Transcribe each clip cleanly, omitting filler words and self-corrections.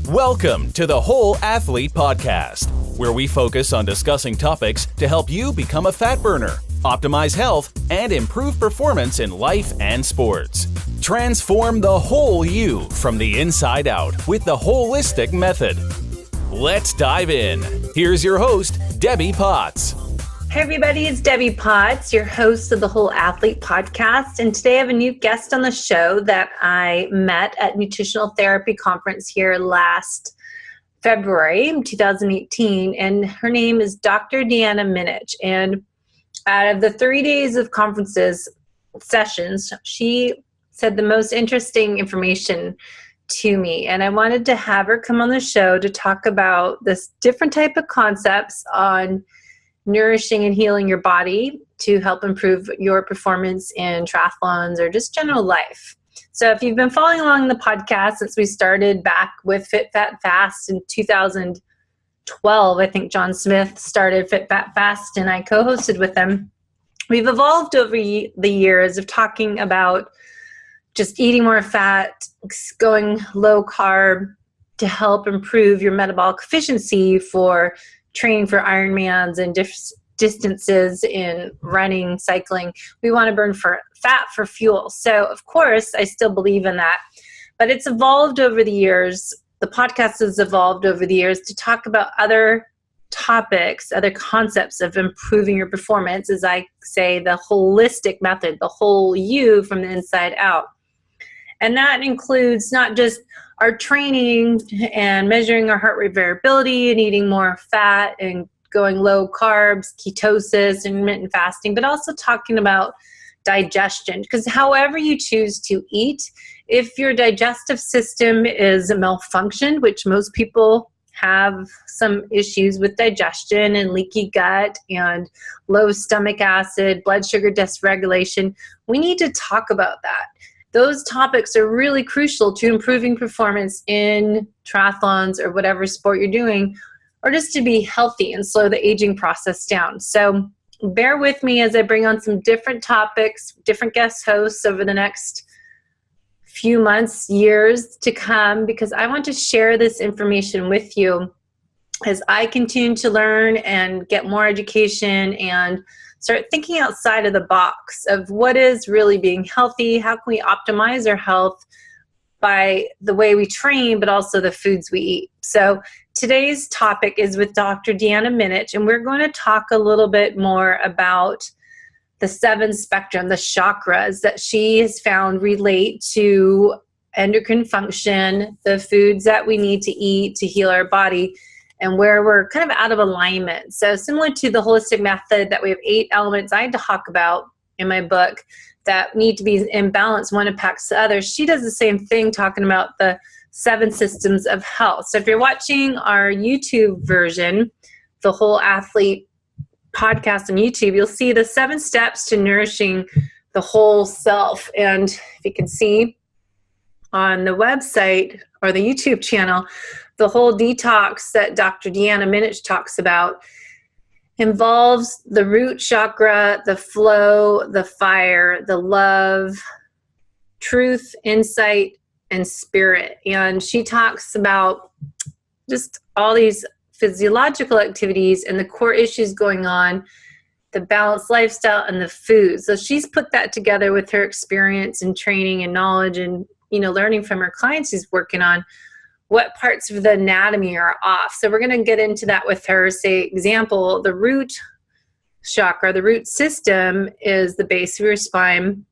Welcome to the Whole Athlete Podcast, where we focus on discussing topics to help you become a fat burner, optimize health, and improve performance in life and sports. Transform the whole you from the inside out with the holistic method. Let's dive in. Here's your host, Debbie Potts. Hey everybody, it's Debbie Potts, your host of the Whole Athlete Podcast, and today I have a new guest on the show that I met at Nutritional Therapy Conference here last February 2018, and her name is Dr. Deanna Minich, and out of the 3 days of sessions, she said the most interesting information to me, and I wanted to have her come on the show to talk about this different type of concepts on nourishing and healing your body to help improve your performance in triathlons or just general life. So if you've been following along the podcast since we started back with Fit, Fat, Fast in 2012, I think John Smith started Fit, Fat, Fast and I co-hosted with him. We've evolved over the years of talking about just eating more fat, going low carb to help improve your metabolic efficiency for training for Ironmans and distances in running, cycling. We want to burn fat for fuel. So, of course, I still believe in that. But it's evolved over the years. The podcast has evolved over the years to talk about other topics, other concepts of improving your performance, as I say, the holistic method, the whole you from the inside out. And that includes not just our training and measuring our heart rate variability and eating more fat and going low carbs, ketosis, intermittent fasting, but also talking about digestion. Because however you choose to eat, if your digestive system is malfunctioned, which most people have some issues with digestion and leaky gut and low stomach acid, blood sugar dysregulation, we need to talk about that. Those topics are really crucial to improving performance in triathlons or whatever sport you're doing, or just to be healthy and slow the aging process down. So bear with me as I bring on some different topics, different guest hosts over the next few months, years to come, because I want to share this information with you as I continue to learn and get more education and start thinking outside of the box of what is really being healthy, how can we optimize our health by the way we train, but also the foods we eat. So today's topic is with Dr. Deanna Minich, and we're going to talk a little bit more about the 7 spectrum, the chakras that she has found relate to endocrine function, the foods that we need to eat to heal our body, and where we're kind of out of alignment. So similar to the holistic method that we have 8 elements I talk about in my book that need to be in balance, one impacts the other. She does the same thing talking about the 7 systems of health. So if you're watching our YouTube version, the Whole Athlete Podcast on YouTube, you'll see the 7 steps to nourishing the whole self. And if you can see on the website or the YouTube channel, the whole detox that Dr. Deanna Minich talks about involves the root chakra, the flow, the fire, the love, truth, insight, and spirit. And she talks about just all these physiological activities and the core issues going on, the balanced lifestyle, and the food. So she's put that together with her experience and training and knowledge and, learning from her clients she's working on what parts of the anatomy are off. So we're going to get into that with her. Say, example, the root chakra, the root system is the base of your spine,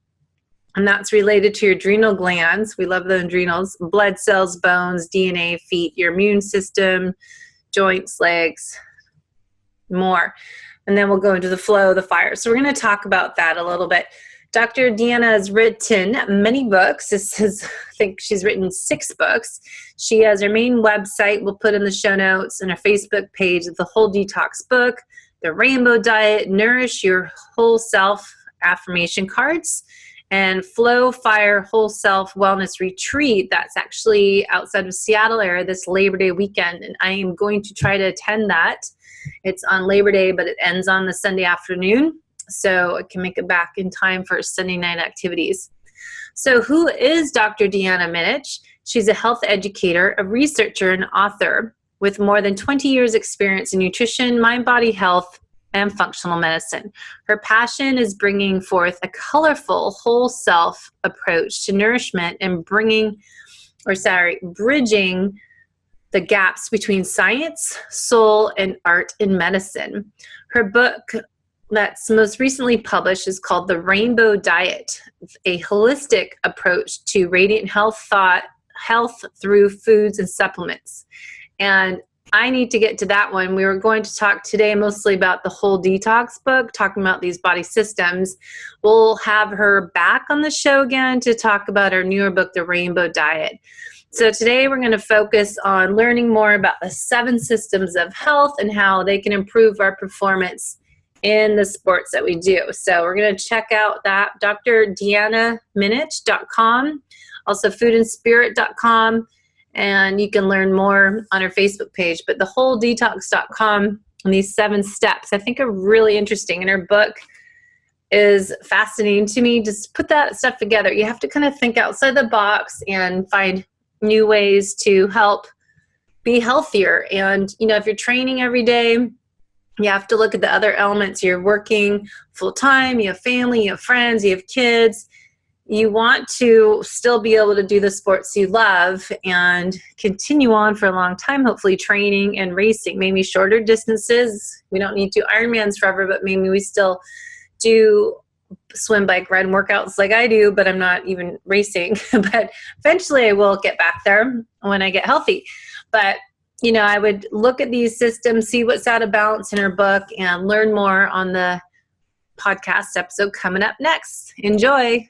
and that's related to your adrenal glands. We love the adrenals, blood cells, bones, DNA, feet, your immune system, joints, legs, more. And then we'll go into the flow, the fire. So we're going to talk about that a little bit. Dr. Deanna has written many books. I think she's written 6 books. She has her main website, we'll put in the show notes, and her Facebook page, the Whole Detox book, the Rainbow Diet, Nourish Your Whole Self affirmation cards, and Flow Fire Whole Self Wellness Retreat. That's actually outside of Seattle area this Labor Day weekend, and I am going to try to attend that. It's on Labor Day, but it ends on the Sunday afternoon, so I can make it back in time for Sunday night activities. So who is Dr. Deanna Minich? She's a health educator, a researcher, and author with more than 20 years experience in nutrition, mind-body health, and functional medicine. Her passion is bringing forth a colorful whole self approach to nourishment and bridging the gaps between science, soul, and art in medicine. Her book that's most recently published is called The Rainbow Diet, a holistic approach to radiant health through foods and supplements. And I need to get to that one. We were going to talk today mostly about the whole detox book, talking about these body systems. We'll have her back on the show again to talk about her newer book, The Rainbow Diet. So today we're going to focus on learning more about the 7 systems of health and how they can improve our performance in the sports that we do. So we're going to check out that drdeannaminich.com, also foodandspirit.com, and you can learn more on our Facebook page. But the whole detox.com and these 7 steps I think are really interesting. And her book is fascinating to me. Just put that stuff together. You have to kind of think outside the box and find new ways to help be healthier. And, if you're training every day, you have to look at the other elements. You're working full time, you have family, you have friends, you have kids. You want to still be able to do the sports you love and continue on for a long time, hopefully training and racing, maybe shorter distances. We don't need to Ironmans forever, but maybe we still do swim, bike, run workouts like I do, but I'm not even racing. But eventually I will get back there when I get healthy. But, I would look at these systems, see what's out of balance in her book, and learn more on the podcast episode coming up next. Enjoy.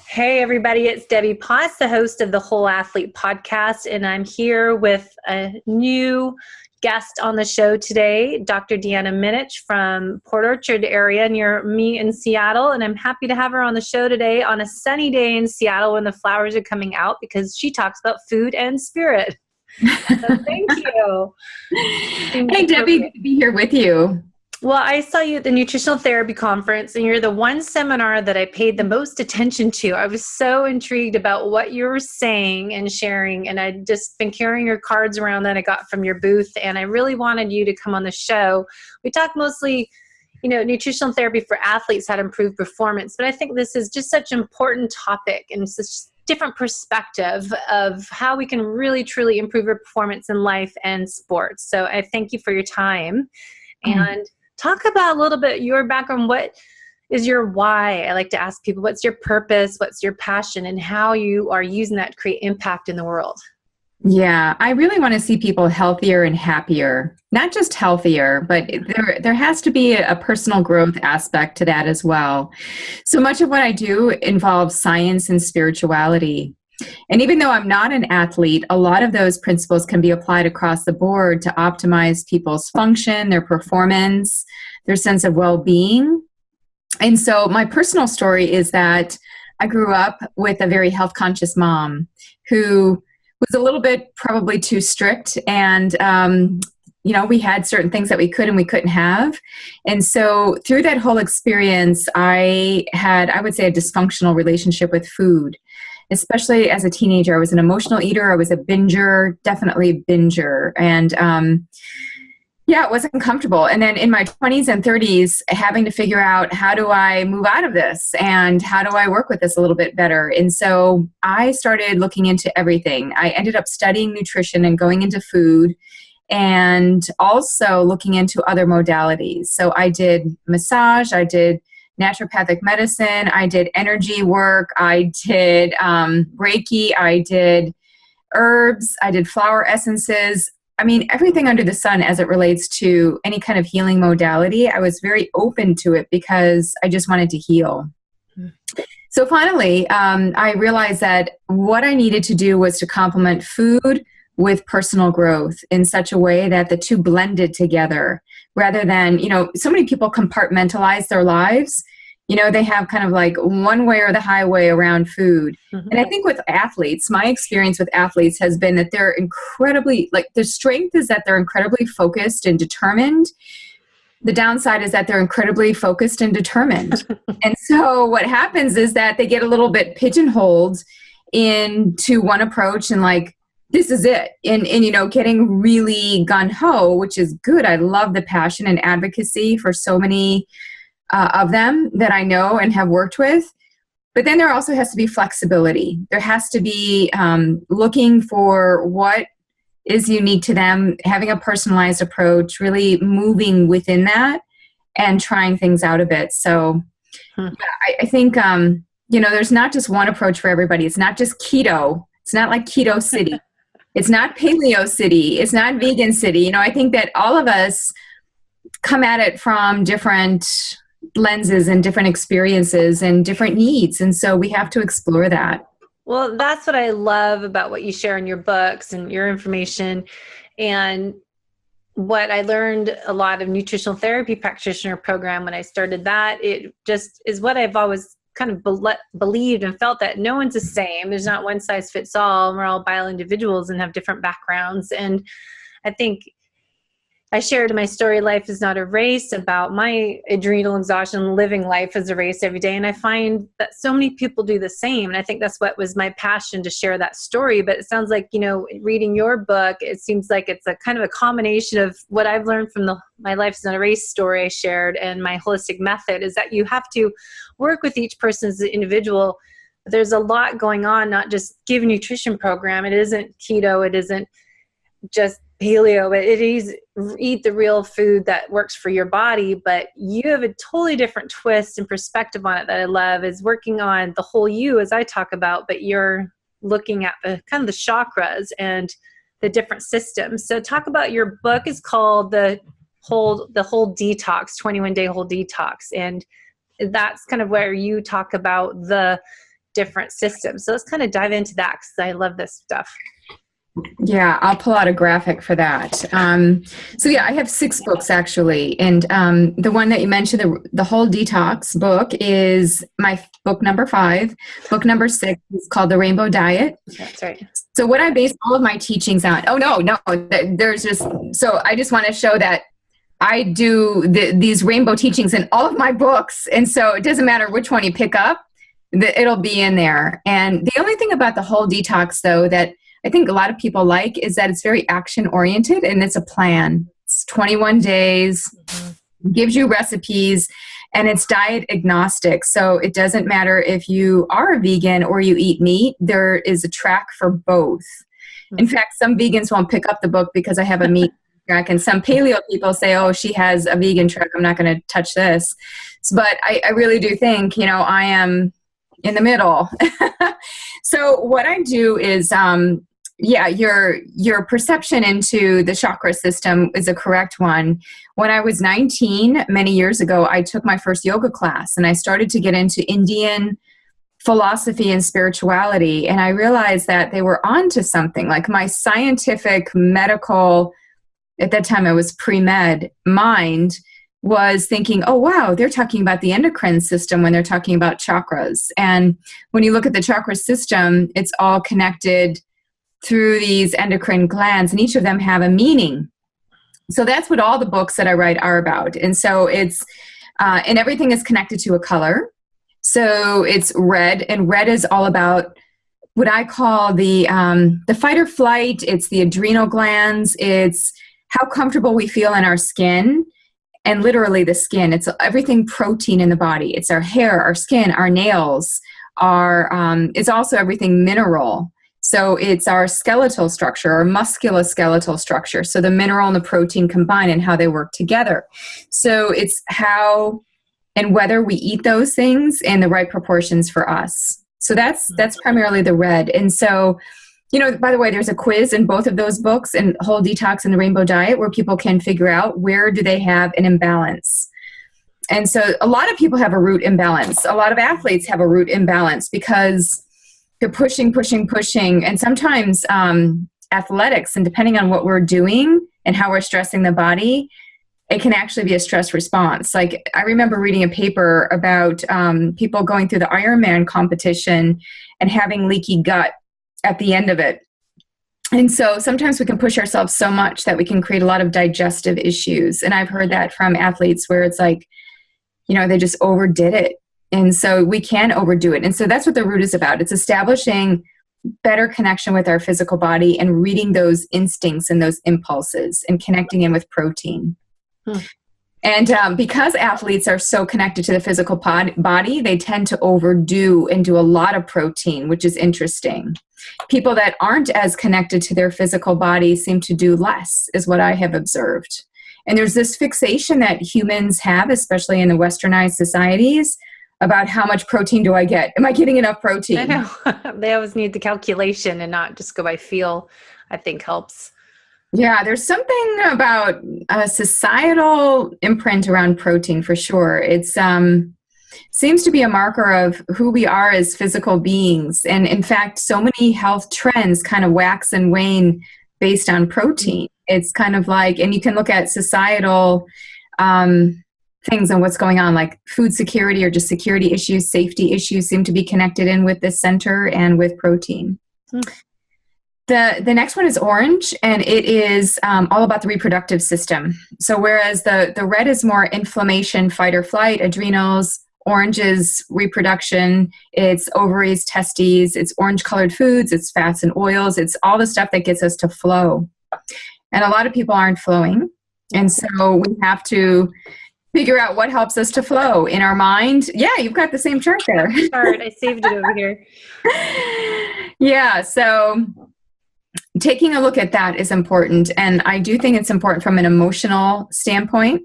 Hey everybody, it's Debbie Potts, the host of the Whole Athlete Podcast, and I'm here with a new guest on the show today, Dr. Deanna Minich from Port Orchard area near me in Seattle, and I'm happy to have her on the show today on a sunny day in Seattle when the flowers are coming out because she talks about food and spirit. So thank you. Hey Debbie, good to be here with you. Well, I saw you at the Nutritional Therapy Conference, and you're the one seminar that I paid the most attention to. I was so intrigued about what you were saying and sharing, and I'd just been carrying your cards around that I got from your booth, and I really wanted you to come on the show. We talk mostly, nutritional therapy for athletes, how to improve performance, but I think this is just such an important topic and such different perspective of how we can really, truly improve our performance in life and sports. So I thank you for your time. And talk about a little bit your background. What is your why? I like to ask people, what's your purpose? What's your passion? And how you are using that to create impact in the world? Yeah, I really want to see people healthier and happier. Not just healthier, but there has to be a personal growth aspect to that as well. So much of what I do involves science and spirituality. And even though I'm not an athlete, a lot of those principles can be applied across the board to optimize people's function, their performance, their sense of well-being. And so my personal story is that I grew up with a very health-conscious mom who was a little bit probably too strict, and we had certain things that we could and we couldn't have. And so through that whole experience, I had, I would say, a dysfunctional relationship with food. Especially as a teenager, I was an emotional eater. I was a binger, definitely binger. And it wasn't comfortable. And then in my 20s and 30s, having to figure out, how do I move out of this? And how do I work with this a little bit better? And so I started looking into everything. I ended up studying nutrition and going into food, and also looking into other modalities. So I did massage, I did naturopathic medicine, I did energy work, I did Reiki, I did herbs, I did flower essences. I mean, everything under the sun as it relates to any kind of healing modality. I was very open to it because I just wanted to heal. So finally, I realized that what I needed to do was to complement food with personal growth in such a way that the two blended together, rather than, so many people compartmentalize their lives. They have kind of like one way or the highway around food. Mm-hmm. And I think with athletes, my experience with athletes has been that they're incredibly, the strength is that they're incredibly focused and determined. The downside is that they're incredibly focused and determined. And so what happens is that they get a little bit pigeonholed into one approach and like, this is it. And getting really gung-ho, which is good. I love the passion and advocacy for so many of them that I know and have worked with. But then there also has to be flexibility. There has to be looking for what is unique to them, having a personalized approach, really moving within that and trying things out a bit. So I think, there's not just one approach for everybody. It's not just keto. It's not like Keto City. It's not Paleo City. It's not Vegan City. I think that all of us come at it from different lenses and different experiences and different needs. And so we have to explore that. Well, that's what I love about what you share in your books and your information. And what I learned a lot of nutritional therapy practitioner program when I started that, it just is what I've always kind of believed and felt, that no one's the same. There's not one size fits all. We're all bio individuals and have different backgrounds. And I think I shared in my story, Life is Not a Race, about my adrenal exhaustion, living life as a race every day. And I find that so many people do the same. And I think that's what was my passion, to share that story. But it sounds like, reading your book, it seems like it's a kind of a combination of what I've learned from my Life is Not a Race story I shared and my holistic method, is that you have to work with each person as an individual. There's a lot going on, not just give a nutrition program. It isn't keto. It isn't just paleo. It is eat the real food that works for your body, but you have a totally different twist and perspective on it that I love, is working on the whole you, as I talk about, but you're looking at the kind of the chakras and the different systems. So talk about, your book is called the whole detox, 21-day whole detox. And that's kind of where you talk about the different systems. So let's kind of dive into that, because I love this stuff. Yeah, I'll pull out a graphic for that. I have 6 books actually. And the one that you mentioned, the whole detox book, is my book number 5. Book number 6 is called The Rainbow Diet. That's right. So what I base all of my teachings on, so I just want to show that I do these rainbow teachings in all of my books. And so it doesn't matter which one you pick up, it'll be in there. And the only thing about the whole detox, though, that I think a lot of people like, is that it's very action oriented and it's a plan. It's 21 days, gives you recipes, and it's diet agnostic. So it doesn't matter if you are a vegan or you eat meat, there is a track for both. In fact, some vegans won't pick up the book because I have a meat track, and some paleo people say, oh, she has a vegan track, I'm not going to touch this. But I really do think, I am in the middle. So what I do is, your perception into the chakra system is a correct one. When I was 19, many years ago, I took my first yoga class and I started to get into Indian philosophy and spirituality. And I realized that they were onto something. Like my scientific, medical, at that time I was pre-med, mind was thinking, oh, wow, they're talking about the endocrine system when they're talking about chakras. And when you look at the chakra system, it's all connected through these endocrine glands, and each of them have a meaning. So that's what all the books that I write are about. And so it's, and everything is connected to a color. So it's red, and red is all about what I call the fight or flight. It's the adrenal glands. It's how comfortable we feel in our skin, and literally the skin. It's everything protein in the body. It's our hair, our skin, our nails, it's also everything mineral. So it's our skeletal structure, our musculoskeletal structure. So the mineral and the protein combine and how they work together. So it's how and whether we eat those things in the right proportions for us. So that's primarily the red. And so, by the way, there's a quiz in both of those books, and Whole Detox and the Rainbow Diet, where people can figure out where do they have an imbalance. And so a lot of people have a root imbalance. A lot of athletes have a root imbalance because they're pushing. And sometimes athletics, and depending on what we're doing and how we're stressing the body, it can actually be a stress response. Like I remember reading a paper about people going through the Ironman competition and having leaky gut at the end of it. And so sometimes we can push ourselves so much that we can create a lot of digestive issues. And I've heard that from athletes where it's like, they just overdid it. And so we can overdo it. And so that's what the root is about. It's establishing better connection with our physical body and reading those instincts and those impulses and connecting in with protein. And because athletes are so connected to the physical body, they tend to overdo and do a lot of protein, which is interesting. People that aren't as connected to their physical body seem to do less, is what I have observed. And there's this fixation that humans have, especially in the westernized societies, about how much protein do I get? Am I getting enough protein? I know. They always need the calculation and not just go by feel, I think helps. Yeah, there's something about a societal imprint around protein for sure. It's seems to be a marker of who we are as physical beings. And in fact, so many health trends kind of wax and wane based on protein. It's kind of like, and you can look at societal things and what's going on, like food security or just security issues, safety issues seem to be connected in with this center and with protein. The next one is orange, and it is all about the reproductive system. So whereas the red is more inflammation, fight or flight, adrenals, orange is reproduction, it's ovaries, testes, it's orange-colored foods, it's fats and oils, it's all the stuff that gets us to flow. And a lot of people aren't flowing, and so we have to figure out what helps us to flow in our mind. Yeah, you've got the same chart there. Chart, I saved it over here. Yeah, so taking a look at that is important, and I do think it's important from an emotional standpoint.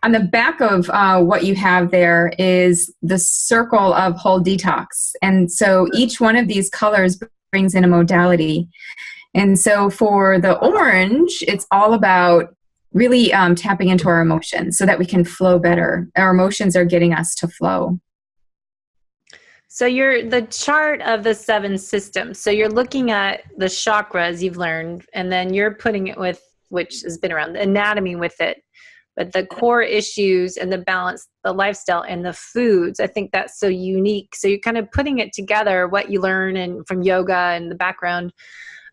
On the back of what you have there is the circle of whole detox, and so each one of these colors brings in a modality. And so for the orange, it's all about really tapping into our emotions so that we can flow better. Our emotions are getting us to flow. So you're the chart of the 7 systems. So you're looking at the chakras you've learned, and then you're putting it with, which has been around, the anatomy with it, but the core issues and the balance, the lifestyle and the foods. I think that's so unique. So you're kind of putting it together, what you learn and from yoga and the background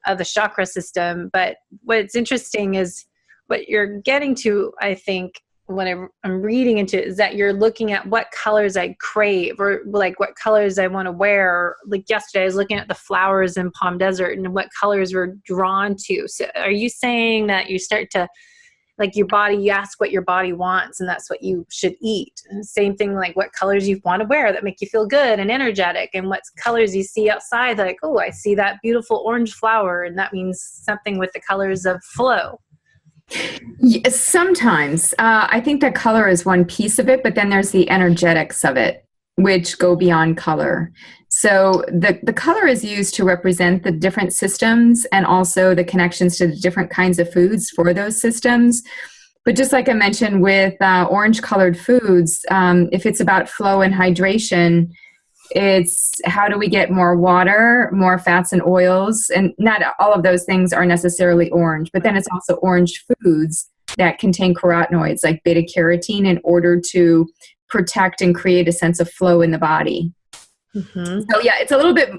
of the chakra system. But what's interesting is what you're getting to, I think, when I'm reading into it, is that you're looking at what colors I crave, or like what colors I want to wear. Like yesterday, I was looking at the flowers in Palm Desert and what colors we're drawn to. So are you saying that you start to, like your body, you ask what your body wants and that's what you should eat? And same thing, like what colors you want to wear that make you feel good and energetic, and what colors you see outside, like, oh, I see that beautiful orange flower, and that means something with the colors of flow. Yes, sometimes. I think that color is one piece of it, but then there's the energetics of it, which go beyond color. So the color is used to represent the different systems and also the connections to the different kinds of foods for those systems. But just like I mentioned with orange-colored foods, if it's about flow and hydration, it's how do we get more water, more fats and oils, and not all of those things are necessarily orange, but then it's also orange foods that contain carotenoids like beta carotene in order to protect and create a sense of flow in the body. Mm-hmm. So yeah, it's a little bit,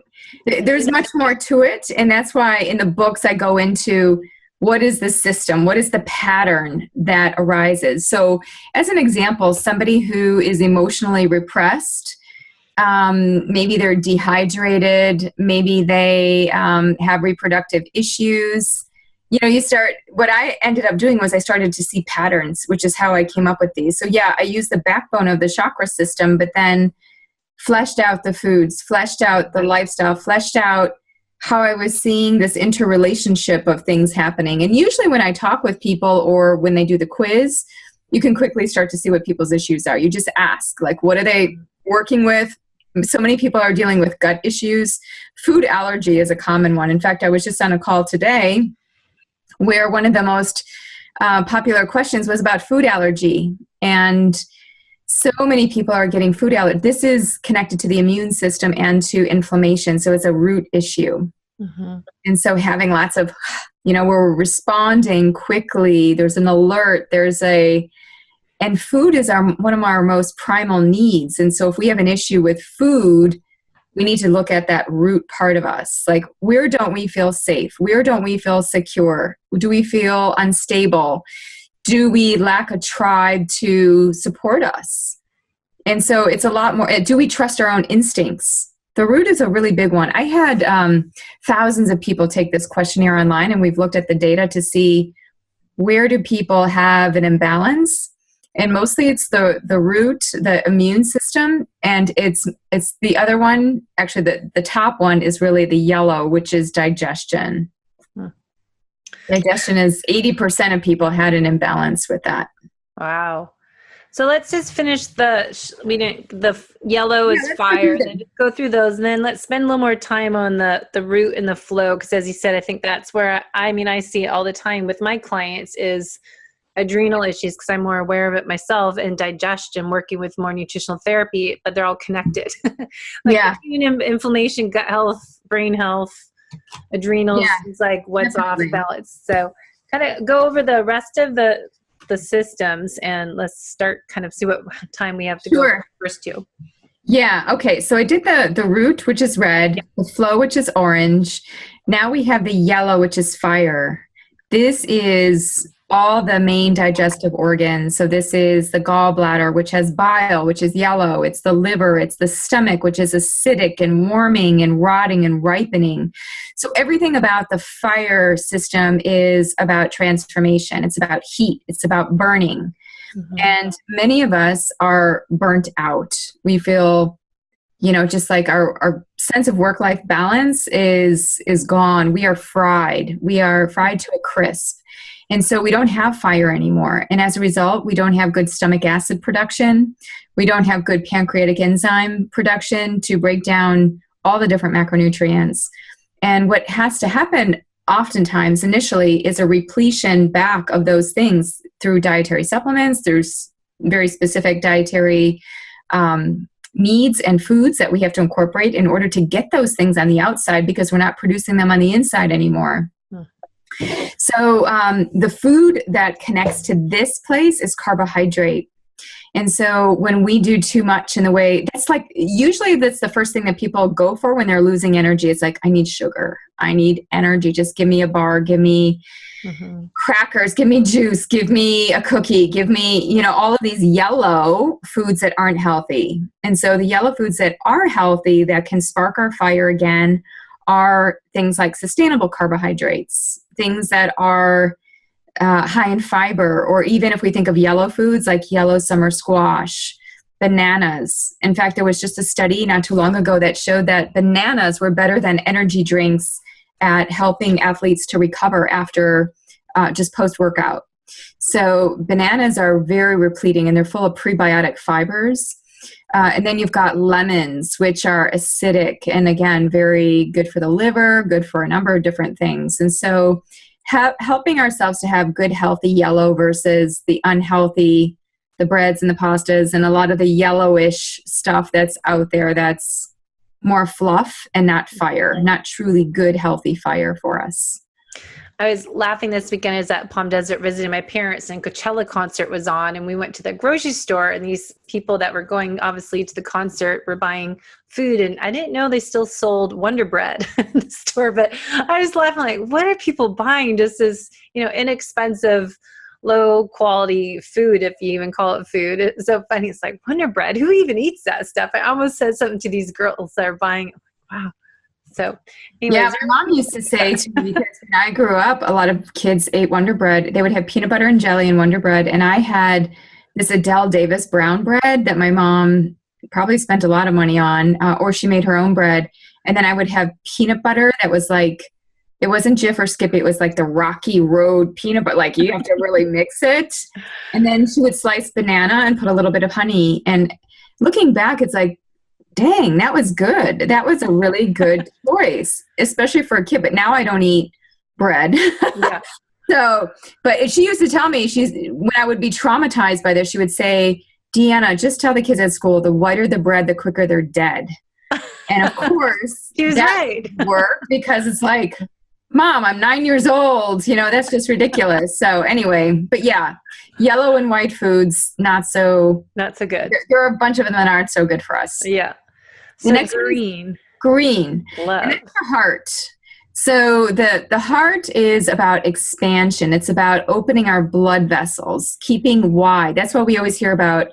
there's much more to it, and that's why in the books I go into what is the system, what is the pattern that arises. So as an example, somebody who is emotionally repressed, maybe they're dehydrated, maybe they have reproductive issues. You know, what I ended up doing was I started to see patterns, which is how I came up with these. So yeah, I used the backbone of the chakra system, but then fleshed out the foods, fleshed out the lifestyle, fleshed out how I was seeing this interrelationship of things happening. And usually when I talk with people or when they do the quiz, you can quickly start to see what people's issues are. You just ask, like, what are they working with? So many people are dealing with gut issues. Food allergy is a common one. In fact, I was just on a call today where one of the most popular questions was about food allergy. And so many people are getting food allergy. This is connected to the immune system and to inflammation. So it's a root issue. Mm-hmm. And so having lots of, we're responding quickly. There's an alert. And food is one of our most primal needs. And so if we have an issue with food, we need to look at that root part of us. Like, where don't we feel safe? Where don't we feel secure? Do we feel unstable? Do we lack a tribe to support us? And so it's a lot more, do we trust our own instincts? The root is a really big one. I had thousands of people take this questionnaire online, and we've looked at the data to see where do people have an imbalance. And mostly it's the root, the immune system, and it's the other one, actually the top one is really the yellow, which is digestion. Digestion is 80% of people had an imbalance with that. Wow. So let's just finish the yellow is fire, and then just go through those, and then let's spend a little more time on the root and the flow, because as you said, I think that's where I see it all the time with my clients is adrenal issues, because I'm more aware of it myself, and digestion, working with more nutritional therapy, but they're all connected. Inflammation, gut health, brain health, adrenals, is like what's off balance. So kind of go over the rest of the systems, and let's start kind of see what time we have to go for the first two. Yeah. Okay. So I did the root, which is red, the flow, which is orange. Now we have the yellow, which is fire. This is all the main digestive organs. So this is the gallbladder, which has bile, which is yellow. It's the liver. It's the stomach, which is acidic and warming and rotting and ripening. So everything about the fire system is about transformation. It's about heat. It's about burning. Mm-hmm. And many of us are burnt out. We feel, just like our sense of work-life balance is gone. We are fried. We are fried to a crisp. And so we don't have fire anymore. And as a result, we don't have good stomach acid production. We don't have good pancreatic enzyme production to break down all the different macronutrients. And what has to happen oftentimes initially is a repletion back of those things through dietary supplements, through very specific dietary needs and foods that we have to incorporate in order to get those things on the outside, because we're not producing them on the inside anymore. So the food that connects to this place is carbohydrate. And so when we do too much in the way, usually that's the first thing that people go for when they're losing energy. It's like, I need sugar. I need energy. Just give me a bar. Give me crackers. Give me juice. Give me a cookie. Give me, all of these yellow foods that aren't healthy. And so the yellow foods that are healthy, that can spark our fire again, are things like sustainable carbohydrates, things that are high in fiber, or even if we think of yellow foods like yellow summer squash, bananas. In fact, there was just a study not too long ago that showed that bananas were better than energy drinks at helping athletes to recover after just post-workout. So bananas are very repleting, and they're full of prebiotic fibers. And then you've got lemons, which are acidic and, again, very good for the liver, good for a number of different things. And so helping ourselves to have good, healthy yellow versus the unhealthy, the breads and the pastas and a lot of the yellowish stuff that's out there that's more fluff and not fire, not truly good, healthy fire for us. I was laughing this weekend. I was at Palm Desert visiting my parents, and Coachella concert was on, and we went to the grocery store, and these people that were going obviously to the concert were buying food, and I didn't know they still sold Wonder Bread in the store, but I was laughing like, what are people buying? Just this, inexpensive, low quality food, if you even call it food. It's so funny. It's like Wonder Bread. Who even eats that stuff? I almost said something to these girls that are buying it. Wow. So, anyways. Yeah, my mom used to say to me, because when I grew up, a lot of kids ate Wonder Bread. They would have peanut butter and jelly and Wonder Bread. And I had this Adele Davis brown bread that my mom probably spent a lot of money on, or she made her own bread. And then I would have peanut butter that was like, it wasn't Jif or Skippy. It was like the Rocky Road peanut butter. Like, you have to really mix it. And then she would slice banana and put a little bit of honey. And looking back, it's like, dang, that was good. That was a really good choice, especially for a kid. But now I don't eat bread. Yeah. So, but she used to tell me, when I would be traumatized by this, she would say, Deanna, just tell the kids at school, the whiter the bread, the quicker they're dead. And of course, she was right. Work, because it's like, Mom, I'm 9 years old. That's just ridiculous. So anyway, but yeah, yellow and white foods, not so good. There are a bunch of them that aren't so good for us. Yeah. So the next green. Love. And that's the heart. So the heart is about expansion. It's about opening our blood vessels, keeping wide. That's why we always hear about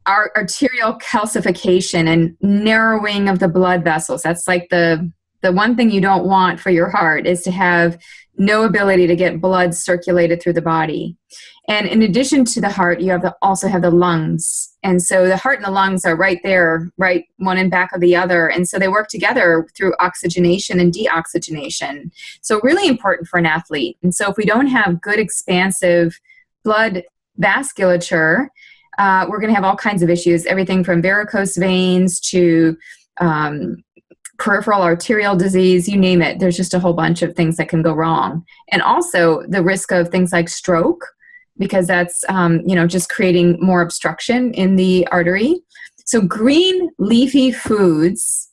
our arterial calcification and narrowing of the blood vessels. That's like the one thing you don't want for your heart, is to have no ability to get blood circulated through the body. And in addition to the heart, you also have the lungs. And so the heart and the lungs are right there, right, one in back of the other. And so they work together through oxygenation and deoxygenation. So really important for an athlete. And so if we don't have good expansive blood vasculature, we're going to have all kinds of issues, everything from varicose veins to peripheral arterial disease, you name it. There's just a whole bunch of things that can go wrong. And also the risk of things like stroke, because that's, just creating more obstruction in the artery. So green leafy foods,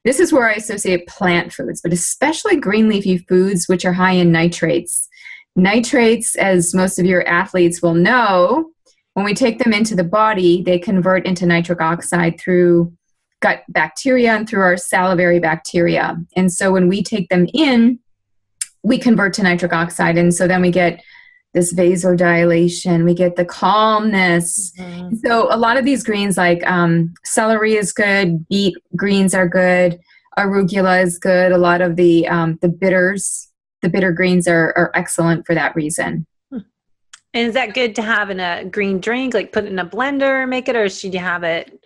this is where I associate plant foods, but especially green leafy foods, which are high in nitrates. Nitrates, as most of your athletes will know, when we take them into the body, they convert into nitric oxide through gut bacteria and through our salivary bacteria. And so when we take them in, we convert to nitric oxide. And so then we get this vasodilation, we get the calmness. Mm-hmm. So a lot of these greens, like celery is good, beet greens are good, arugula is good. A lot of the bitter greens are excellent for that reason. And is that good to have in a green drink, like put it in a blender, make it, or should you have it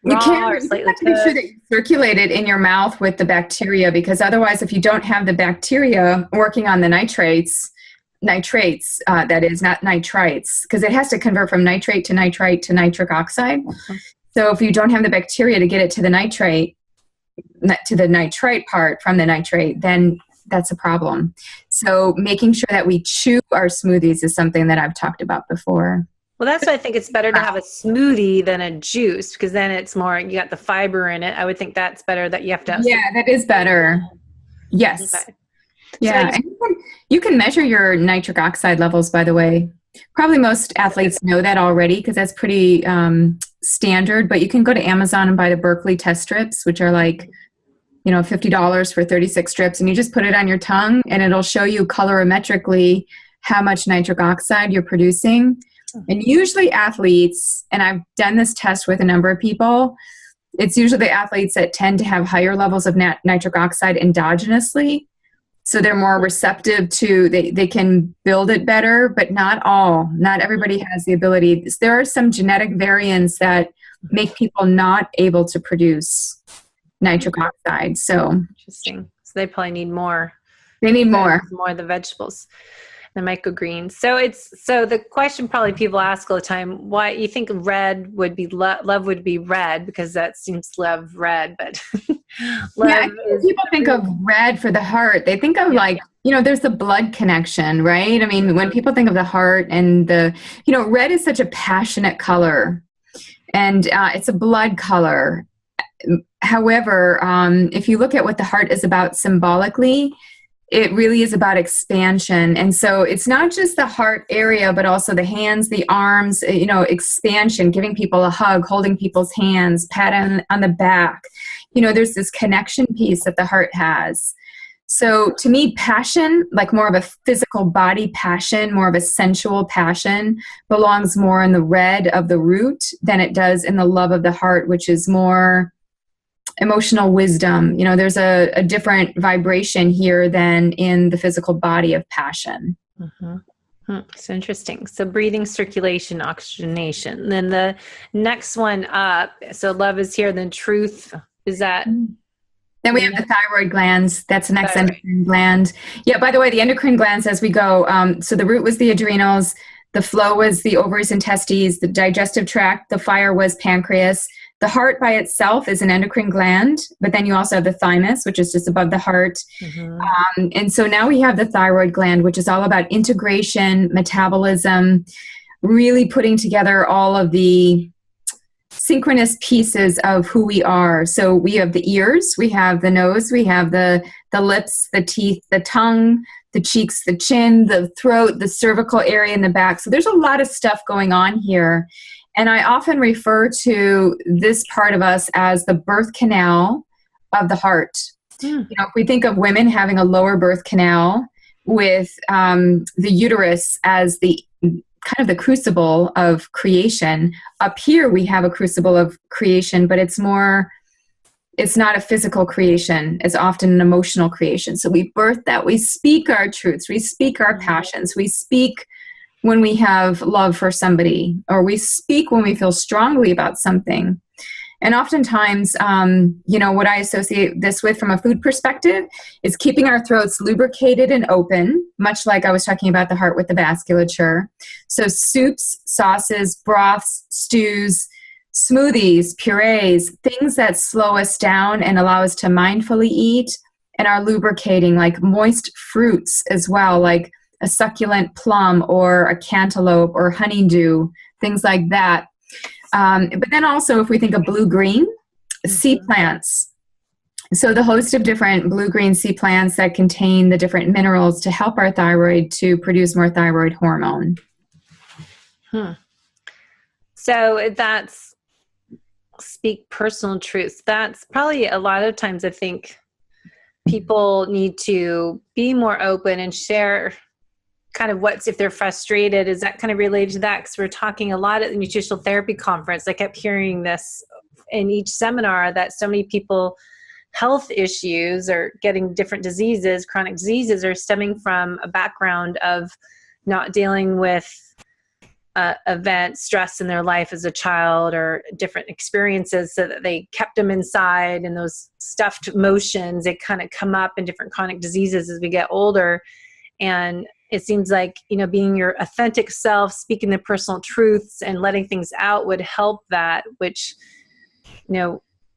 raw or slightly you have to make sure that you circulate it in your mouth with the bacteria, because otherwise, if you don't have the bacteria working on the nitrates, that is, not nitrites, because it has to convert from nitrate to nitrite to nitric oxide. Mm-hmm. So if you don't have the bacteria to get it to the nitrite part from the nitrate, then that's a problem. So making sure that we chew our smoothies is something that I've talked about before. Well, that's why I think it's better to have a smoothie than a juice, because then it's more, you got the fiber in it. I would think that's better, that you have to have. Yeah, that is better. Yes. Okay. Yeah. So and you can measure your nitric oxide levels, by the way. Probably most athletes know that already, because that's pretty standard, but you can go to Amazon and buy the Berkeley test strips, which are like, $50 for 36 strips, and you just put it on your tongue and it'll show you colorimetrically how much nitric oxide you're producing. And usually athletes, and I've done this test with a number of people, it's usually the athletes that tend to have higher levels of nitric oxide endogenously. So they're more receptive to, they can build it better, but not everybody has the ability. There are some genetic variants that make people not able to produce nitric oxide. So interesting. So they probably need more. They need more of the vegetables, the microgreens. So the question probably people ask all the time, why you think red would be love would be red, because that seems love red, but people think of red for the heart. They think of there's the blood connection, right? I mean, when people think of the heart and red is such a passionate color, and it's a blood color. However, if you look at what the heart is about symbolically, it really is about expansion. And so it's not just the heart area, but also the hands, the arms, expansion, giving people a hug, holding people's hands, pat on the back. There's this connection piece that the heart has. So to me, passion, like more of a physical body passion, more of a sensual passion, belongs more in the red of the root than it does in the love of the heart, which is more emotional wisdom. There's a different vibration here than in the physical body of passion. Mm-hmm. It's interesting. So breathing, circulation, oxygenation. Then the next one up, so love is here, then truth, is that? Then we have the thyroid glands. That's the next endocrine gland. Yeah, by the way, the endocrine glands as we go. So the root was the adrenals, the flow was the ovaries and testes, the digestive tract, the fire was pancreas. The heart by itself is an endocrine gland, but then you also have the thymus, which is just above the heart. Mm-hmm. And so now we have the thyroid gland, which is all about integration, metabolism, really putting together all of the synchronous pieces of who we are. So we have the ears, we have the nose, we have the lips, the teeth, the tongue, the cheeks, the chin, the throat, the cervical area in the back. So there's a lot of stuff going on here. And I often refer to this part of us as the birth canal of the heart. If we think of women having a lower birth canal with the uterus as the kind of the crucible of creation. Up here, we have a crucible of creation, but it's not a physical creation. It's often an emotional creation. So we birth that. We speak our truths. We speak our passions. We speak when we have love for somebody, or we speak when we feel strongly about something. And oftentimes, what I associate this with from a food perspective is keeping our throats lubricated and open, much like I was talking about the heart with the vasculature. So soups, sauces, broths, stews, smoothies, purees, things that slow us down and allow us to mindfully eat and are lubricating, like moist fruits as well, like a succulent plum or a cantaloupe or honeydew, things like that. But then also, if we think of blue-green, sea plants. So the host of different blue-green sea plants that contain the different minerals to help our thyroid to produce more thyroid hormone. So that's speak personal truths. That's probably a lot of times I think people need to be more open and share kind of if they're frustrated. Is that kind of related to that? Because we're talking a lot at the nutritional therapy conference. I kept hearing this in each seminar that so many people, health issues or getting different diseases, chronic diseases, are stemming from a background of not dealing with event stress in their life as a child or different experiences, so that they kept them inside, and those stuffed emotions, they kind of come up in different chronic diseases as we get older. And it seems like, being your authentic self, speaking the personal truths and letting things out would help that, which,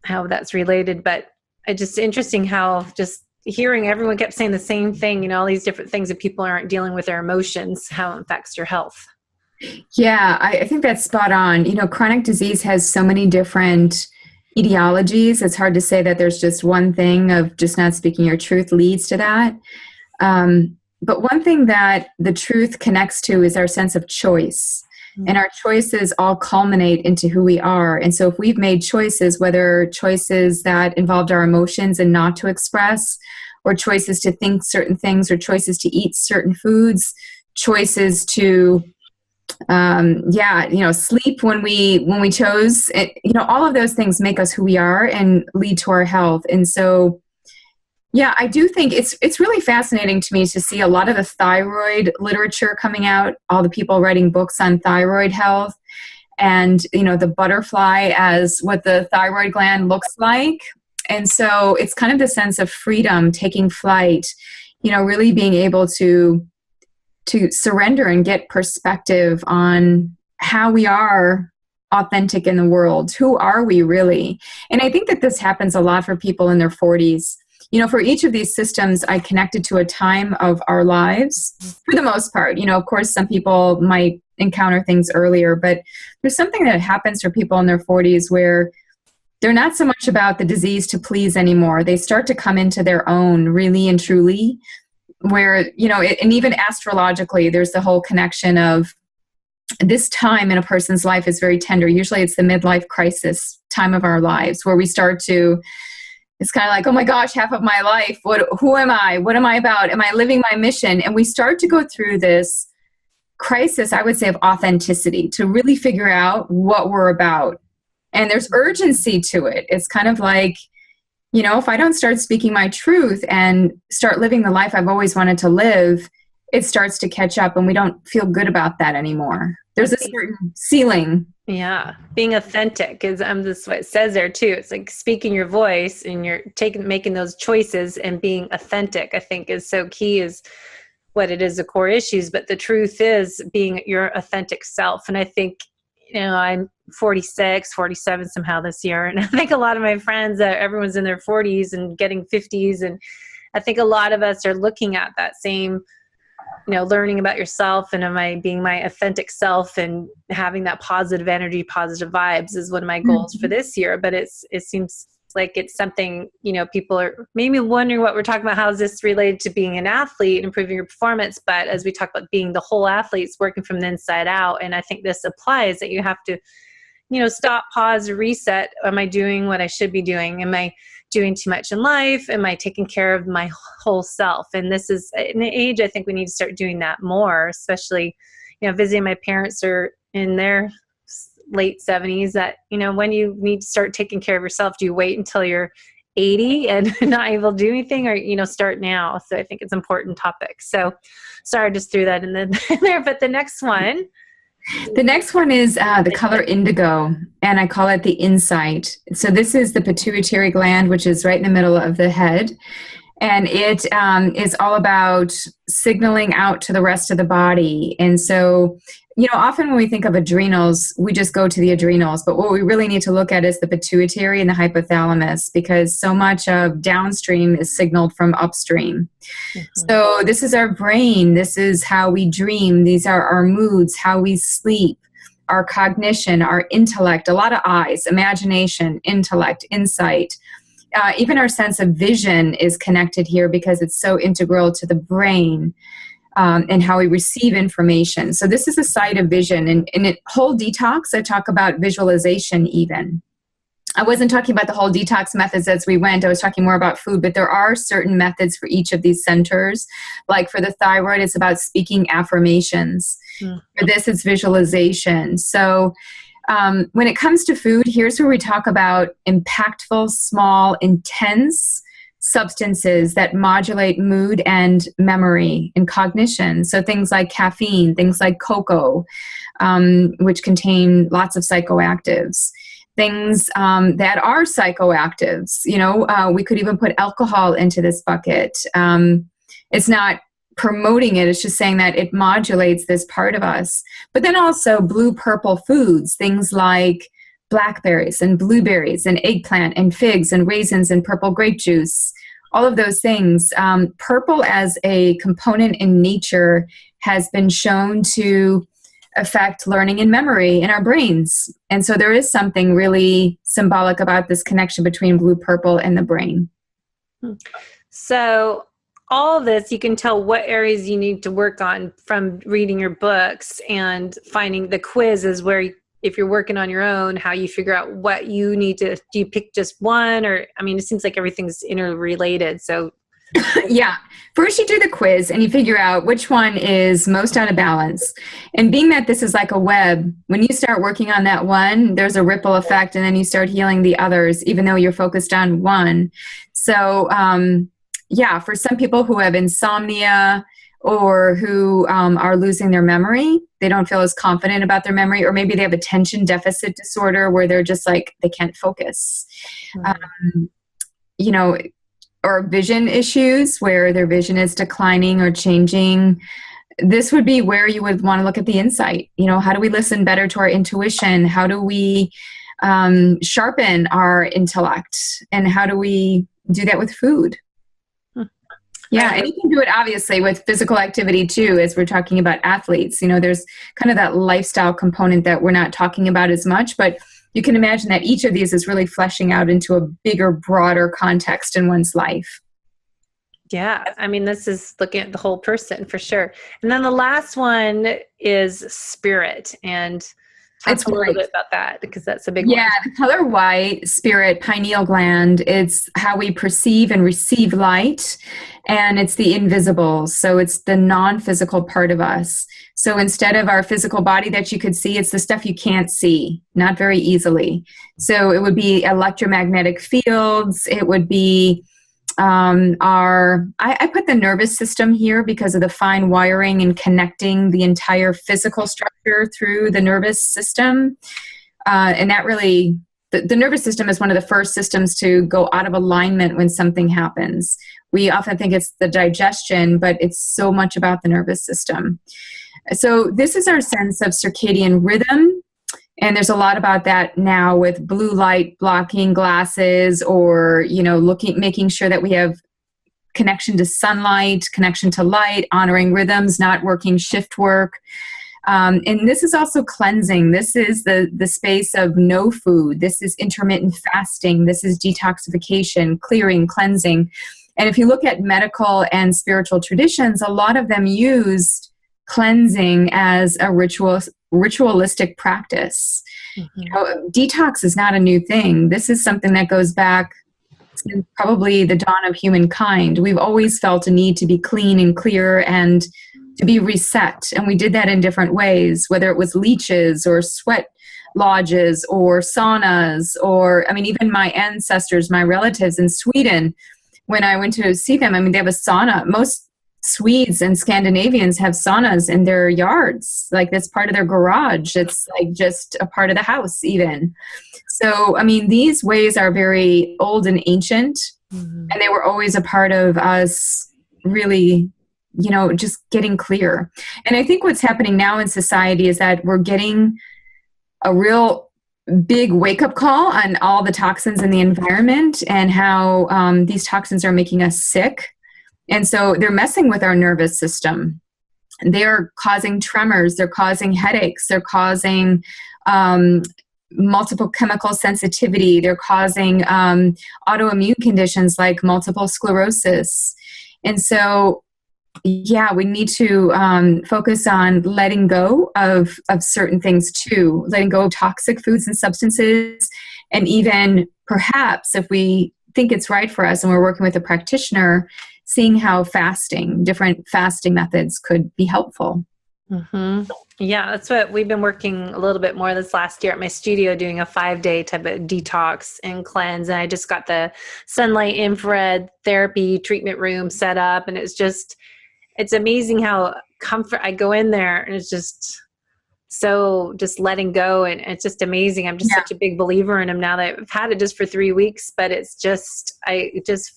how that's related. But it's just interesting how just hearing everyone kept saying the same thing, all these different things that people aren't dealing with their emotions, how it affects your health. Yeah, I think that's spot on. Chronic disease has so many different etiologies. It's hard to say that there's just one thing of just not speaking your truth leads to that. But one thing that the truth connects to is our sense of choice. And our choices all culminate into who we are. And so if we've made choices, whether choices that involved our emotions and not to express, or choices to think certain things, or choices to eat certain foods, choices to sleep when we chose it, all of those things make us who we are and lead to our health. And so, yeah, I do think it's really fascinating to me to see a lot of the thyroid literature coming out, all the people writing books on thyroid health, and, the butterfly as what the thyroid gland looks like. And so it's kind of the sense of freedom, taking flight, really being able to surrender and get perspective on how we are authentic in the world. Who are we really? And I think that this happens a lot for people in their 40s. For each of these systems, I connected to a time of our lives for the most part. Of course, some people might encounter things earlier, but there's something that happens for people in their 40s where they're not so much about the disease to please anymore. They start to come into their own really and truly, where, and even astrologically, there's the whole connection of this time in a person's life is very tender. Usually it's the midlife crisis time of our lives where we start to, it's kind of like, oh my gosh, half of my life, who am I? What am I about? Am I living my mission? And we start to go through this crisis, I would say, of authenticity, to really figure out what we're about. And there's urgency to it. It's kind of like, if I don't start speaking my truth and start living the life I've always wanted to live, it starts to catch up and we don't feel good about that anymore. There's a certain ceiling. Yeah. Being authentic is this is what it says there too. It's like speaking your voice and you're making those choices, and being authentic, I think, is so key, is what it is, the core issues. But the truth is being your authentic self. And I think, I'm 46, 47 somehow this year. And I think a lot of my friends, everyone's in their 40s and getting 50s. And I think a lot of us are looking at that same, learning about yourself, and am I being my authentic self and having that positive energy, positive vibes is one of my goals for this year. But it seems like it's something, people are maybe wondering what we're talking about. How is this related to being an athlete and improving your performance? But as we talk about being the whole athlete, it's working from the inside out. And I think this applies, that you have to, stop, pause, reset. Am I doing what I should be doing? Am I doing too much in life? Am I taking care of my whole self? And this is an age, I think we need to start doing that more, especially, visiting my parents are in their late 70s, that, when you need to start taking care of yourself, do you wait until you're 80 and not able to do anything, or, start now? So I think it's an important topic. So sorry, I just threw that in there. But the next one. The next one is the color indigo, and I call it the insight. So this is the pituitary gland, which is right in the middle of the head. And it is all about signaling out to the rest of the body. And so, often when we think of adrenals, we just go to the adrenals. But what we really need to look at is the pituitary and the hypothalamus, because so much of downstream is signaled from upstream. Mm-hmm. So this is our brain. This is how we dream. These are our moods, how we sleep, our cognition, our intellect, a lot of I's, imagination, intellect, insight. Even our sense of vision is connected here because it's so integral to the brain and how we receive information. So this is a site of vision. And in whole detox, I talk about visualization even. I wasn't talking about the whole detox methods as we went. I was talking more about food, but there are certain methods for each of these centers. Like for the thyroid, it's about speaking affirmations. Mm-hmm. For this, it's visualization. So when it comes to food, here's where we talk about impactful, small, intense substances that modulate mood and memory and cognition. So things like caffeine, things like cocoa, which contain lots of psychoactives. Things that are psychoactives. We could even put alcohol into this bucket. It's not promoting it, it's just saying that it modulates this part of us. But then also blue-purple foods, things like blackberries and blueberries and eggplant and figs and raisins and purple grape juice, all of those things. Purple as a component in nature has been shown to affect learning and memory in our brains. And so there is something really symbolic about this connection between blue-purple and the brain. So all of this, you can tell what areas you need to work on from reading your books, and finding the quiz is where, if you're working on your own, how you figure out what you need to, do you pick just one? Or, it seems like everything's interrelated. So yeah. First you do the quiz and you figure out which one is most out of balance. And being that this is like a web, when you start working on that one, there's a ripple effect, and then you start healing the others, even though you're focused on one. So, for some people who have insomnia or who are losing their memory, they don't feel as confident about their memory, or maybe they have attention deficit disorder where they're just like, they can't focus. Mm-hmm. Or vision issues where their vision is declining or changing. This would be where you would want to look at the insight. How do we listen better to our intuition? How do we sharpen our intellect? And how do we do that with food? Yeah, and you can do it obviously with physical activity too, as we're talking about athletes. There's kind of that lifestyle component that we're not talking about as much, but you can imagine that each of these is really fleshing out into a bigger, broader context in one's life. Yeah, this is looking at the whole person for sure. And then the last one is spirit, and talk a little bit about that, because that's a big one. Yeah, the color white, spirit, pineal gland, it's how we perceive and receive light, and it's the invisible. So it's the non-physical part of us. So instead of our physical body that you could see, it's the stuff you can't see, not very easily. So it would be electromagnetic fields. It would be I put the nervous system here because of the fine wiring and connecting the entire physical structure through the nervous system. And that really, the nervous system is one of the first systems to go out of alignment when something happens. We often think it's the digestion, but it's so much about the nervous system. So this is our sense of circadian rhythm. And there's a lot about that now with blue light blocking glasses, or, making sure that we have connection to sunlight, connection to light, honoring rhythms, not working shift work. And this is also cleansing. This is the space of no food. This is intermittent fasting. This is detoxification, clearing, cleansing. And if you look at medical and spiritual traditions, a lot of them used cleansing as a ritualistic practice. Mm-hmm. Detox is not a new thing. This is something that goes back since probably the dawn of humankind. We've always felt a need to be clean and clear and to be reset. And we did that in different ways, whether it was leeches or sweat lodges or saunas, or, I mean, even my ancestors, my relatives in Sweden, when I went to see them, I mean, they have a sauna. Most Swedes and Scandinavians have saunas in their yards. Like, that's part of their garage. It's like just a part of the house even. So, I mean, these ways are very old and ancient, and they were always a part of us really, you know, just getting clear. And I think what's happening now in society is that we're getting a real big wake-up call on all the toxins in the environment and how these toxins are making us sick. And so they're messing with our nervous system. They're causing tremors. They're causing headaches. They're causing multiple chemical sensitivity. They're causing autoimmune conditions like multiple sclerosis. And so, yeah, we need to focus on letting go of certain things too, letting go of toxic foods and substances. And even perhaps if we think it's right for us and we're working with a practitioner, seeing how different fasting methods could be helpful. Mm-hmm. Yeah, that's what we've been working a little bit more this last year at my studio, doing a 5-day type of detox and cleanse. And I just got the sunlight infrared therapy treatment room set up. And it's amazing how I go in there and it's just so just letting go. And it's just amazing. I'm just such a big believer in them now that I've had it just for 3 weeks, but it just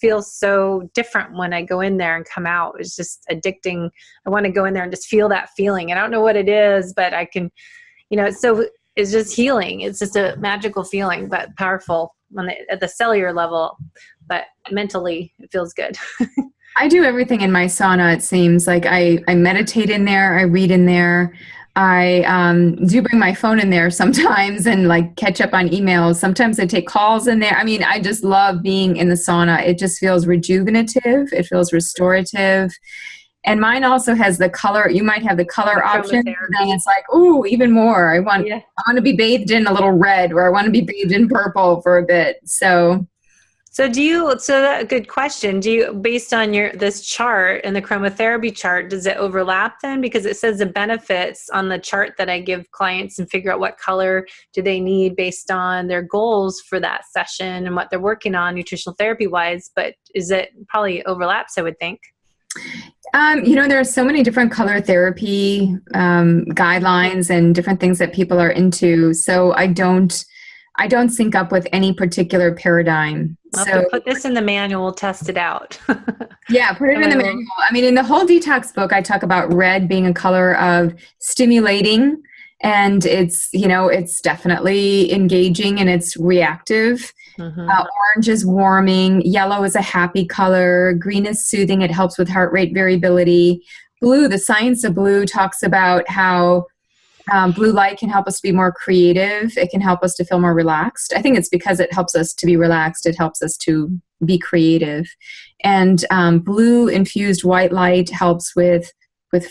feel so different when I go in there and come out. It's just addicting. I want to go in there and just feel that feeling. I don't know what it is, but I can, you know, it's just healing. It's just a magical feeling, but powerful at the cellular level, but mentally it feels good. I do everything in my sauna. It seems like I meditate in there. I read in there. I do bring my phone in there sometimes and like catch up on emails. Sometimes I take calls in there. I mean, I just love being in the sauna. It just feels rejuvenative. It feels restorative. And mine also has the color. You might have the color option. And it's like, ooh, even more. I want to be bathed in a little red, or I want to be bathed in purple for a bit. So that good question. Do you, based on this chart and the chromotherapy chart, does it overlap then? Because it says the benefits on the chart that I give clients and figure out what color do they need based on their goals for that session and what they're working on nutritional therapy wise, but is it probably overlaps, I would think? You know, there are so many different color therapy guidelines and different things that people are into. So I don't sync up with any particular paradigm. I'll have to put this in the manual, we'll test it out. Yeah, put it in the manual. I mean, in the whole detox book, I talk about red being a color of stimulating, and it's, you know, it's definitely engaging and it's reactive. Mm-hmm. Orange is warming. Yellow is a happy color. Green is soothing. It helps with heart rate variability. Blue, the science of blue talks about how blue light can help us be more creative. It can help us to feel more relaxed. I think it's because it helps us to be relaxed. It helps us to be creative. And blue infused white light helps with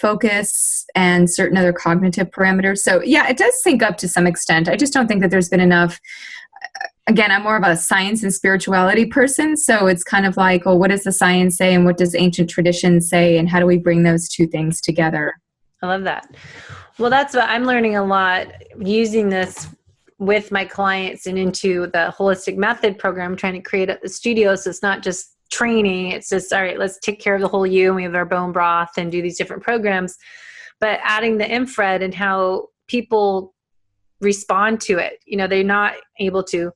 focus and certain other cognitive parameters. So yeah, it does sync up to some extent. I just don't think that there's been enough. Again, I'm more of a science and spirituality person. So it's kind of like, well, what does the science say and what does ancient tradition say? And how do we bring those two things together? I love that. Well, that's what I'm learning a lot using this with my clients and into the holistic method program, trying to create at the studio. So it's not just training. It's just, all right, let's take care of the whole you. And we have our bone broth and do these different programs, but adding the infrared and how people respond to it. You know, they're not able to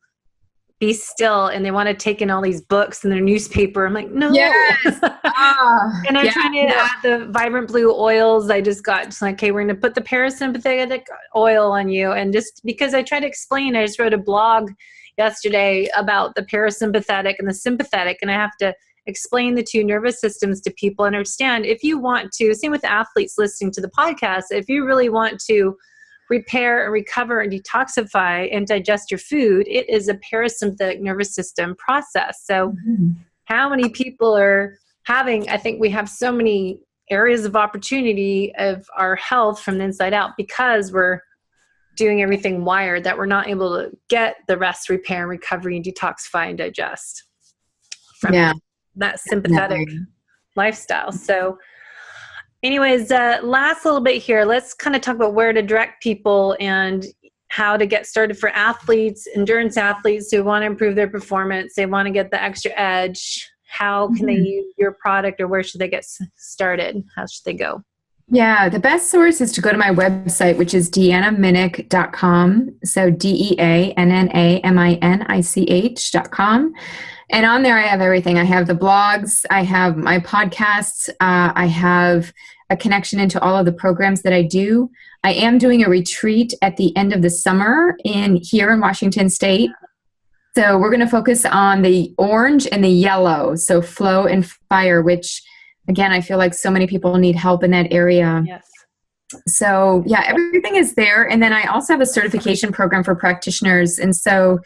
be still and they want to take in all these books and their newspaper. I'm like, no. Yes. And I'm trying to add the vibrant blue oils. I just got like, okay, we're going to put the parasympathetic oil on you. And just because I try to explain, I just wrote a blog yesterday about the parasympathetic and the sympathetic. And I have to explain the two nervous systems to people and understand if you want to, same with athletes listening to the podcast, if you really want to repair and recover and detoxify and digest your food, it is a parasympathetic nervous system process. So how many people are having, I think we have so many areas of opportunity of our health from the inside out because we're doing everything wired that we're not able to get the rest, repair, and recovery and detoxify and digest from that sympathetic lifestyle. So Anyways, last little bit here, let's kind of talk about where to direct people and how to get started for athletes, endurance athletes who want to improve their performance. They want to get the extra edge. How can they use your product, or where should they get started? How should they go? Yeah, the best source is to go to my website, which is deannaminich.com. So DeannaMinich.com. And on there, I have everything. I have the blogs, I have my podcasts, I have a connection into all of the programs that I do. I am doing a retreat at the end of the summer here in Washington State. So we're going to focus on the orange and the yellow, so flow and fire, which, again, I feel like so many people need help in that area. Yes. So, yeah, everything is there. And then I also have a certification program for practitioners. And so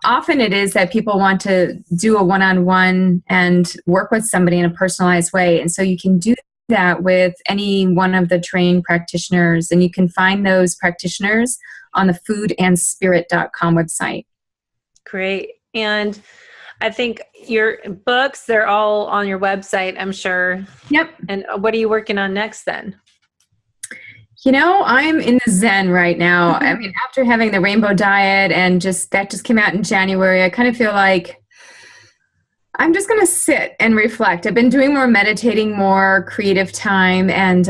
often it is that people want to do a one-on-one and work with somebody in a personalized way. And so you can do that with any one of the trained practitioners. And you can find those practitioners on the foodandspirit.com website. Great. And I think your books, they're all on your website, I'm sure. Yep. And what are you working on next then? You know, I'm in the zen right now. I mean, after having the rainbow diet and that just came out in January, I kind of feel like I'm just going to sit and reflect. I've been doing more meditating, more creative time. And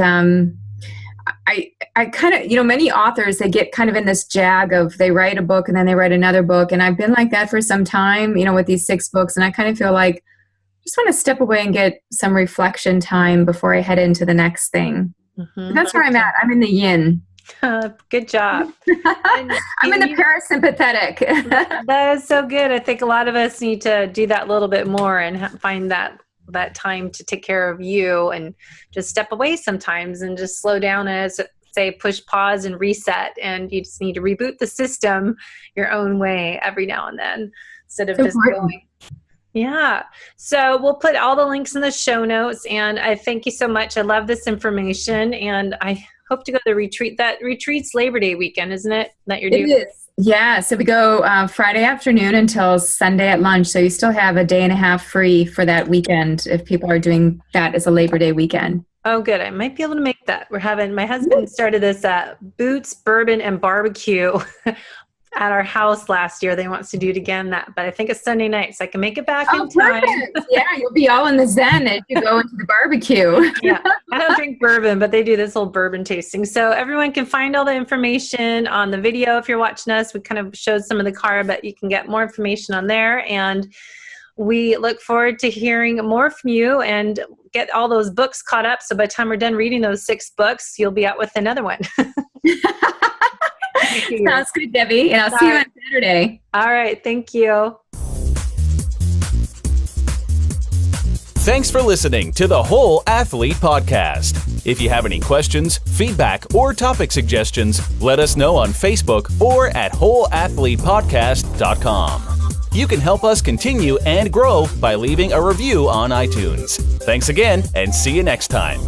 I kind of, many authors, they get kind of in this jag of they write a book and then they write another book. And I've been like that for some time, with these 6 books. And I kind of feel like I just want to step away and get some reflection time before I head into the next thing. Mm-hmm. That's where I'm at. I'm in the yin. Good job. I'm in the parasympathetic. That is so good. I think a lot of us need to do that a little bit more and find that time to take care of you and just step away sometimes and just slow down and say push pause and reset, and you just need to reboot the system your own way every now and then instead of just going. Yeah. So we'll put all the links in the show notes, and I thank you so much. I love this information, and I hope to go to the retreat. That retreat's Labor Day weekend, isn't it? That you're doing? It is. Yeah. So we go Friday afternoon until Sunday at lunch. So you still have a day and a half free for that weekend if people are doing that as a Labor Day weekend. Oh, good. I might be able to make that. My husband started this Boots, Bourbon, and Barbecue at our house last year. They wants to do it again, but I think it's Sunday night, so I can make it back in time. Yeah, you'll be all in the zen as you go into the barbecue. Yeah, I don't drink bourbon, but they do this whole bourbon tasting. So everyone can find all the information on the video. If you're watching us, we kind of showed some of the carb, but you can get more information on there. And we look forward to hearing more from you and get all those books caught up. So by the time we're done reading those 6 books, you'll be out with another one. Sounds good, Debbie. And I'll see you on Saturday. All right. Thank you. Thanks for listening to the Whole Athlete Podcast. If you have any questions, feedback, or topic suggestions, let us know on Facebook or at wholeathletepodcast.com. You can help us continue and grow by leaving a review on iTunes. Thanks again, and see you next time.